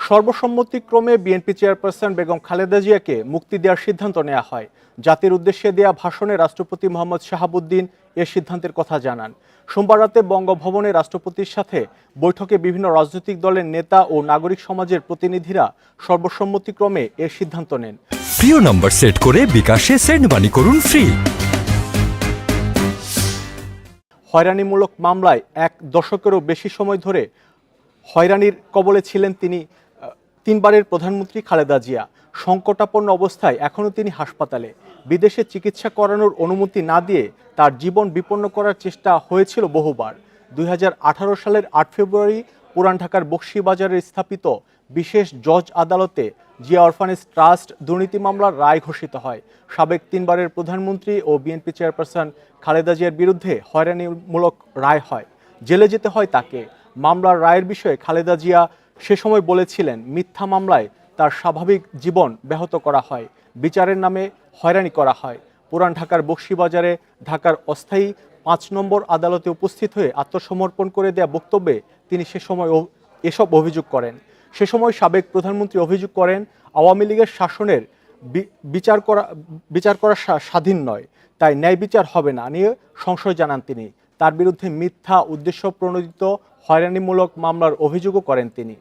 সর্বসম্মতিক্রমে BNP chairperson Begum Khaleda জিয়াকে মুক্তি দেওয়ার সিদ্ধান্ত নেওয়া হয়। জাতির উদ্দেশ্যে দেয়া ভাষণে রাষ্ট্রপতি মোহাম্মদ শাহাবুদ্দিন এর সিদ্ধান্তের কথা জানান। সোমবার রাতে বঙ্গভবনে রাষ্ট্রপতির সাথে বৈঠকে বিভিন্ন রাজনৈতিক দলের নেতা ও নাগরিক সমাজের প্রতিনিধিরা সর্বসম্মতিক্রমে এর সিদ্ধান্ত নেন। প্রিয় নম্বর সেট করে বিকাশে সেন্ড মানি করুন ফ্রি। হয়রানিমূলক মামলায় 1 দশকেরও বেশি সময় ধরে হয়রানির কবলে ছিলেন তিনি তিনবারের প্রধানমন্ত্রী খালেদা জিয়া। সংকটাপন্ন অবস্থায় এখনও তিনি হাসপাতালে। বিদেশে চিকিৎসা করানোর অনুমতি না দিয়ে তার জীবন বিপন্ন করার চেষ্টা হয়েছিল বহুবার। 2018 সালের 8 ফেব্রুয়ারি পুরান ঢাকার বকশীবাজারে স্থাপিত বিশেষ জজ আদালতে জিয়া অরফানেজ ট্রাস্ট দুর্নীতি মামলার রায় ঘোষিত হয়। সাবেক তিনবারের প্রধানমন্ত্রী ও বিএনপি চেয়ারপারসন খালেদা জিয়ার বিরুদ্ধে হয়রানিমূলক রায় হয়। জেলে যেতে হয় তাকে। মামলার রায়ের বিষয়ে খালেদা জিয়া সে সময় বলেছিলেন, মিথ্যা মামলায় তার স্বাভাবিক জীবন ব্যাহত করা হয়, বিচারের নামে হয়রানি করা হয়। পুরান ঢাকার বকশীবাজারে ঢাকার অস্থায়ী 5 নম্বর আদালতে উপস্থিত হয়ে আত্মসমর্পণ করে দেয়া বক্তব্যে তিনি সে সময় এসব অভিযোগ করেন। সে সময় সাবেক প্রধানমন্ত্রী অভিযোগ করেন, আওয়ামী লীগের শাসনের বিচার করা স্বাধীন নয়, তাই ন্যায় বিচার হবে না নিয়ে সংশয় জানান তিনি। তার বিরুদ্ধে মিথ্যা উদ্দেশ্য প্রণোদিত হয়রানিমূলক মামলার অভিযোগও করেন তিনি।